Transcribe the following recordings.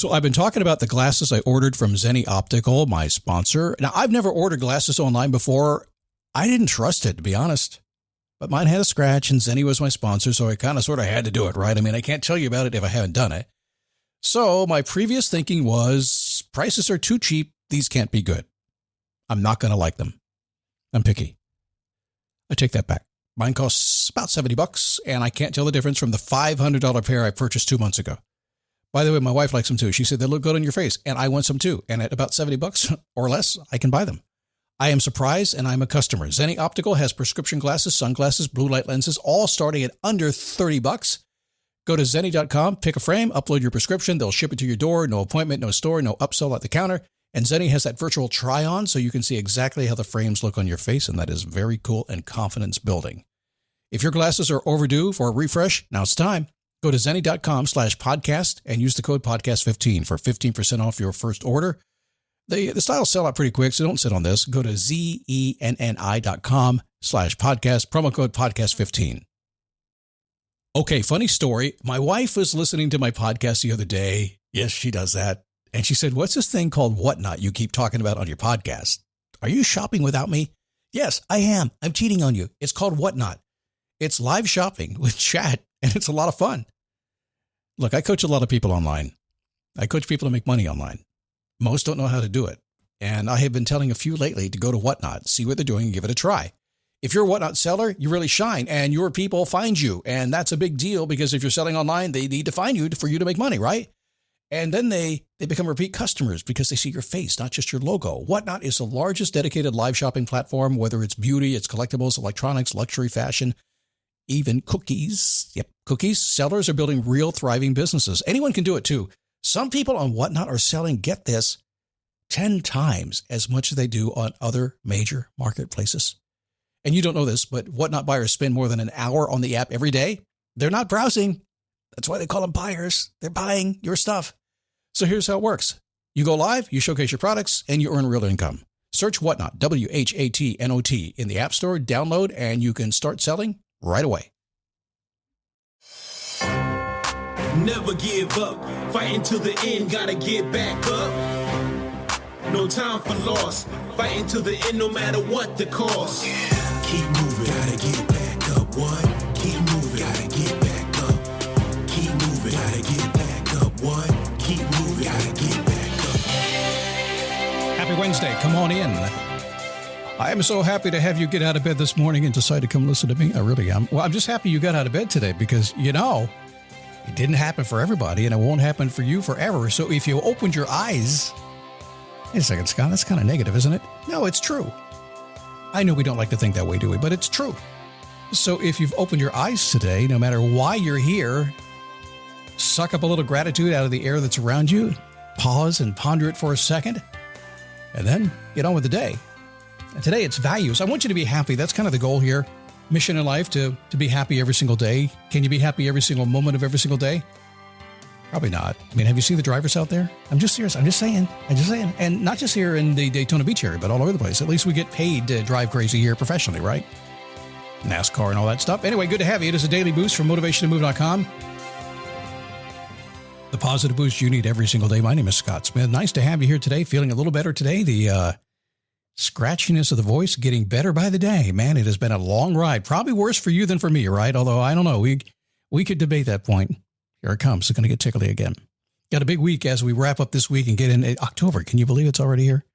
So I've been talking about the glasses I ordered from Zenni Optical, my sponsor. Now, I've never ordered glasses online before. I didn't trust it, to be honest. But mine had a scratch, and Zenni was my sponsor, so I kind of sort of had to do it, right? I mean, I can't tell you about it if I haven't done it. So my previous thinking was, prices are too cheap. These can't be good. I'm not going to like them. I'm picky. I take that back. Mine costs about $70, and I can't tell the difference from the $500 pair I purchased 2 months ago. By the way, my wife likes them too. She said they look good on your face, and I want some too. And at about $70 or less, I can buy them. I am surprised, and I'm a customer. Zenni Optical has prescription glasses, sunglasses, blue light lenses, all starting at under $30. Go to Zenni.com, pick a frame, upload your prescription. They'll ship it to your door. No appointment, no store, no upsell at the counter. And Zenni has that virtual try-on, so you can see exactly how the frames look on your face, and that is very cool and confidence building. If your glasses are overdue for a refresh, now it's time. Go to Zenni.com/podcast and use the code podcast15 for 15% off your first order. The styles sell out pretty quick, so don't sit on this. Go to Zenni.com/podcast, promo code podcast15. Okay, funny story. My wife was listening to my podcast the other day. Yes, she does that. And she said, what's this thing called Whatnot you keep talking about on your podcast? Are you shopping without me? Yes, I am. I'm cheating on you. It's called Whatnot. It's live shopping with chat, and it's a lot of fun. Look, I coach a lot of people online. I coach people to make money online. Most don't know how to do it. And I have been telling a few lately to go to Whatnot, see what they're doing, and give it a try. If you're a Whatnot seller, you really shine, and your people find you. And that's a big deal, because if you're selling online, they need to find you for you to make money, right? And then they become repeat customers because they see your face, not just your logo. Whatnot is the largest dedicated live shopping platform, whether it's beauty, it's collectibles, electronics, luxury, fashion, even cookies. Yep, cookies. Sellers are building real thriving businesses. Anyone can do it too. Some people on Whatnot are selling, get this, 10 times as much as they do on other major marketplaces. And you don't know this, but Whatnot buyers spend more than an hour on the app every day. They're not browsing. That's why they call them buyers. They're buying your stuff. So here's how it works. You go live, you showcase your products, and you earn real income. Search Whatnot, WHATNOT, in the App Store, download, and you can start selling right away. Never give up. Fighting to the end, gotta get back up. No time for loss. Fighting to the end, no matter what the cost. Keep moving, gotta get back up. What? Keep moving, gotta get back up. Keep moving, gotta get back up. What? Keep moving, gotta get back up. Happy Wednesday. Come on in. I am so happy to have you get out of bed this morning and decide to come listen to me. I really am. Well, I'm just happy you got out of bed today because, you know, it didn't happen for everybody and it won't happen for you forever. So if you opened your eyes... Wait a second, Scott, that's kind of negative, isn't it? No, it's true. I know we don't like to think that way, do we? But it's true. So if you've opened your eyes today, no matter why you're here, suck up a little gratitude out of the air that's around you, pause and ponder it for a second, and then get on with the day. And today it's values. I want you to be happy. That's kind of the goal here. Mission in life to be happy every single day. Can you be happy every single moment of every single day? Probably not. I mean, have you seen the drivers out there? I'm just serious. I'm just saying. And not just here in the Daytona Beach area, but all over the place. At least we get paid to drive crazy here professionally, right? NASCAR and all that stuff. Anyway, good to have you. It is a daily boost from motivationtomove.com. The positive boost you need every single day. My name is Scott Smith. Nice to have you here today. Feeling a little better today. The scratchiness of the voice getting better by the day. Man, it has been a long ride. Probably worse for you than for me, right? Although, I don't know. We could debate that point. Here it comes. It's going to get tickly again. Got a big week as we wrap up this week and get in October. Can you believe it's already here?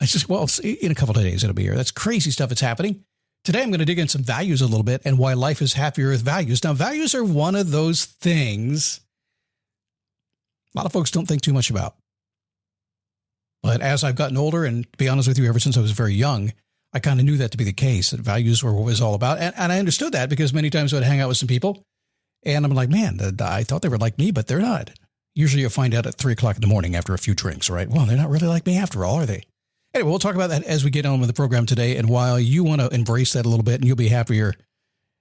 In a couple of days it'll be here. That's crazy stuff that's happening. Today I'm going to dig in some values a little bit and why life is happier with values. Now, values are one of those things a lot of folks don't think too much about. But as I've gotten older, and to be honest with you, ever since I was very young, I kind of knew that to be the case, that values were what it was all about. And I understood that because many times I would hang out with some people and I'm like, man, I thought they were like me, but they're not. Usually you'll find out at 3 o'clock in the morning after a few drinks, right? Well, they're not really like me after all, are they? Anyway, we'll talk about that as we get on with the program today. And while you want to embrace that a little bit and you'll be happier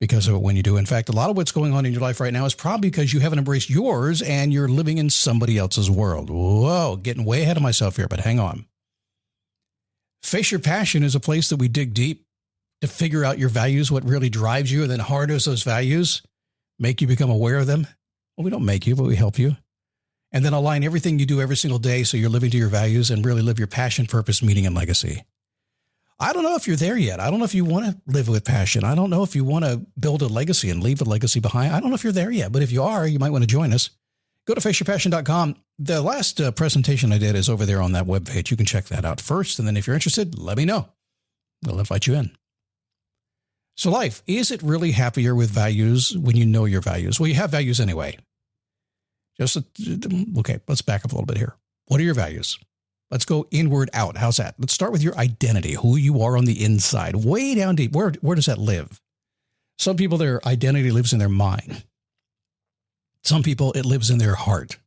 because of it when you do. In fact, a lot of what's going on in your life right now is probably because you haven't embraced yours and you're living in somebody else's world. Whoa, getting way ahead of myself here, but hang on. Face Your Passion is a place that we dig deep to figure out your values, what really drives you, and then harness those values, make you become aware of them. Well, we don't make you, but we help you. and then align everything you do every single day so you're living to your values and really live your passion, purpose, meaning, and legacy. I don't know if you're there yet. I don't know if you want to live with passion. I don't know if you want to build a legacy and leave a legacy behind. I don't know if you're there yet, but if you are, you might want to join us. Go to faceyourpassion.com. The last presentation I did is over there on that webpage. You can check that out first. And then if you're interested, let me know. We'll invite you in. So life, is it really happier with values when you know your values? Well, you have values anyway. Okay, let's back up a little bit here. What are your values? Let's go inward out. How's that? Let's start with your identity, who you are on the inside, way down deep. Where does that live? Some people, their identity lives in their mind. Some people, it lives in their heart.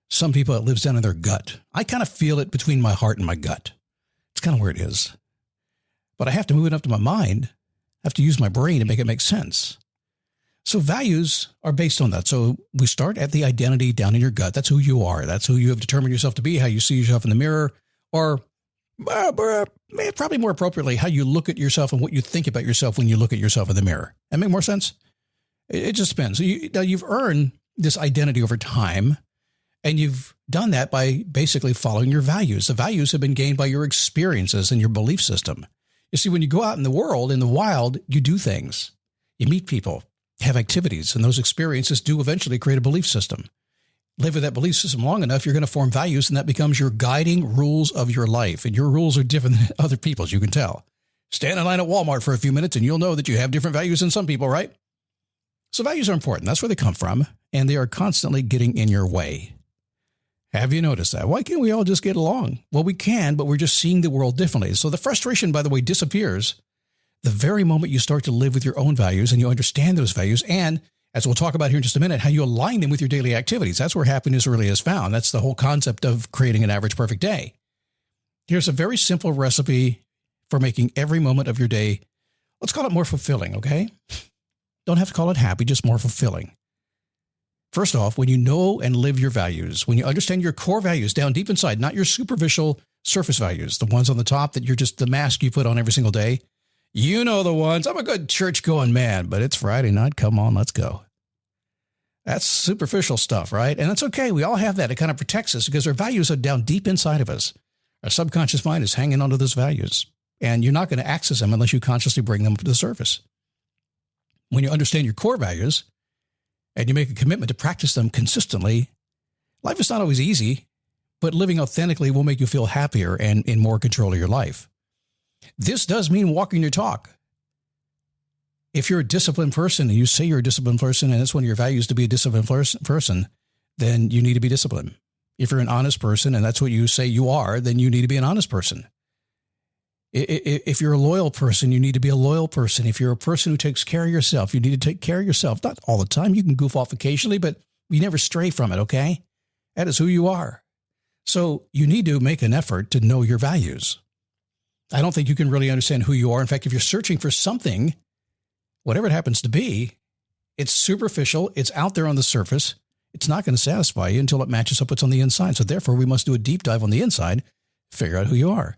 Some people, it lives down in their gut. I kind of feel it between my heart and my gut. It's kind of where it is. But I have to move it up to my mind. I have to use my brain to make it make sense. So values are based on that. So we start at the identity down in your gut. That's who you are. That's who you have determined yourself to be, how you see yourself in the mirror, or probably more appropriately, how you look at yourself and what you think about yourself when you look at yourself in the mirror. That make more sense? It just depends. So you've earned this identity over time, and you've done that by basically following your values. The values have been gained by your experiences and your belief system. You see, when you go out in the world, in the wild, you do things. You meet people, have activities, and those experiences do eventually create a belief system. Live with that belief system long enough, you're going to form values, and that becomes your guiding rules of your life. And your rules are different than other people's, you can tell. Stand in line at Walmart for a few minutes, and you'll know that you have different values than some people, right? So values are important. That's where they come from, and they are constantly getting in your way. Have you noticed that? Why can't we all just get along? Well, we can, but we're just seeing the world differently. So the frustration, by the way, disappears the very moment you start to live with your own values and you understand those values. And as we'll talk about here in just a minute, how you align them with your daily activities. That's where happiness really is found. That's the whole concept of creating an average perfect day. Here's a very simple recipe for making every moment of your day, let's call it more fulfilling, okay? Don't have to call it happy, just more fulfilling. First off, when you know and live your values, when you understand your core values down deep inside, not your superficial surface values, the ones on the top that you're just the mask you put on every single day, you know the ones. I'm a good church-going man, but it's Friday night. Come on, let's go. That's superficial stuff, right? And that's okay. We all have that. It kind of protects us because our values are down deep inside of us. Our subconscious mind is hanging onto those values, and you're not going to access them unless you consciously bring them to the surface. When you understand your core values and you make a commitment to practice them consistently, life is not always easy, but living authentically will make you feel happier and in more control of your life. This does mean walking your talk. If you're a disciplined person and you say you're a disciplined person and it's one of your values to be a disciplined person, then you need to be disciplined. If you're an honest person and that's what you say you are, then you need to be an honest person. If you're a loyal person, you need to be a loyal person. If you're a person who takes care of yourself, you need to take care of yourself. Not all the time. You can goof off occasionally, but you never stray from it, okay? That is who you are. So you need to make an effort to know your values. I don't think you can really understand who you are. In fact, if you're searching for something, whatever it happens to be, it's superficial. It's out there on the surface. It's not going to satisfy you until it matches up what's on the inside. So therefore, we must do a deep dive on the inside, figure out who you are.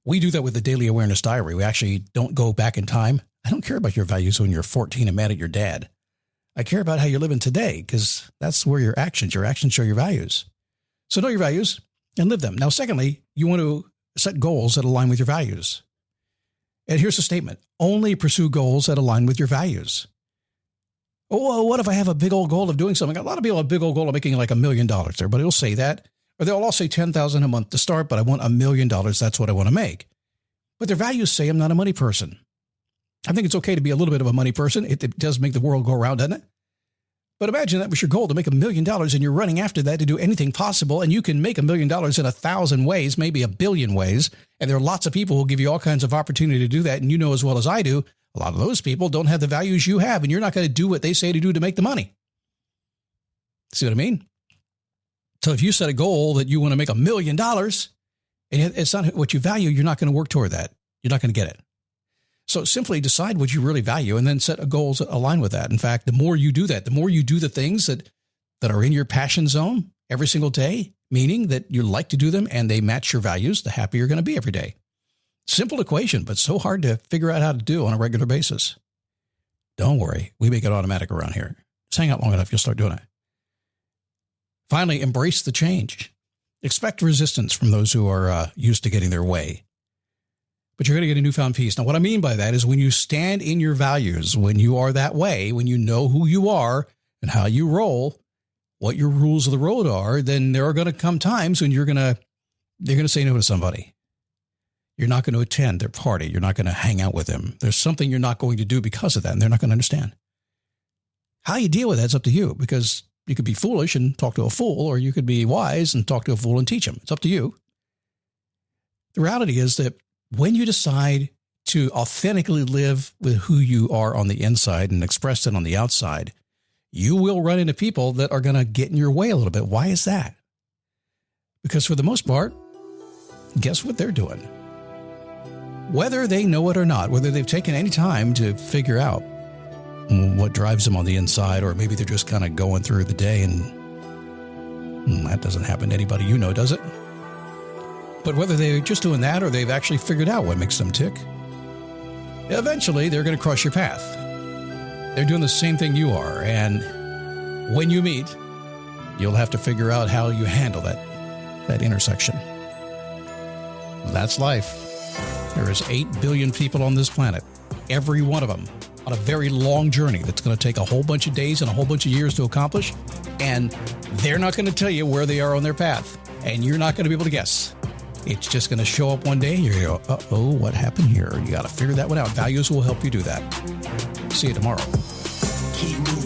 We do that with the Daily Awareness Diary. We actually don't go back in time. I don't care about your values when you're 14 and mad at your dad. I care about how you're living today because that's where your actions show your values. So know your values and live them. Now, secondly, you want to set goals that align with your values. And here's the statement. Only pursue goals that align with your values. Oh, well, what if I have a big old goal of doing something? A lot of people have a big old goal of making like $1 million. Everybody will say that. Or they'll all say $10,000 a month to start, but I want $1 million. That's what I want to make. But their values say I'm not a money person. I think it's okay to be a little bit of a money person. It does make the world go around, doesn't it? But imagine that was your goal to make $1 million and you're running after that to do anything possible. And you can make $1 million in 1,000 ways, maybe 1 billion ways. And there are lots of people who will give you all kinds of opportunity to do that. And you know as well as I do, a lot of those people don't have the values you have, and you're not going to do what they say to do to make the money. See what I mean? So if you set a goal that you want to make $1 million and it's not what you value, you're not going to work toward that. You're not going to get it. So simply decide what you really value and then set goals that align with that. In fact, the more you do that, the more you do the things that are in your passion zone every single day, meaning that you like to do them and they match your values, the happier you're going to be every day. Simple equation, but so hard to figure out how to do on a regular basis. Don't worry. We make it automatic around here. Just hang out long enough, you'll start doing it. Finally, embrace the change. Expect resistance from those who are used to getting their way. But you're going to get a newfound peace. Now, what I mean by that is when you stand in your values, when you are that way, when you know who you are and how you roll, what your rules of the road are, then there are going to come times when they're going to say no to somebody. You're not going to attend their party. You're not going to hang out with them. There's something you're not going to do because of that, and they're not going to understand. How you deal with that's up to you, because you could be foolish and talk to a fool, or you could be wise and talk to a fool and teach him. It's up to you. The reality is that when you decide to authentically live with who you are on the inside and express it on the outside, you will run into people that are going to get in your way a little bit. Why is that? Because for the most part, guess what they're doing? Whether they know it or not, whether they've taken any time to figure out what drives them on the inside, or maybe they're just kind of going through the day, and that doesn't happen to anybody you know, does it? But whether they're just doing that or they've actually figured out what makes them tick, eventually they're going to cross your path. They're doing the same thing you are, and when you meet, you'll have to figure out how you handle that intersection. That's life. There is 8 billion people on this planet, every one of them on a very long journey that's going to take a whole bunch of days and a whole bunch of years to accomplish, and they're not going to tell you where they are on their path, and you're not going to be able to guess. It's just going to show up one day, and you're going to go, uh-oh, what happened here? You got to figure that one out. Values will help you do that. See you tomorrow. Keep moving.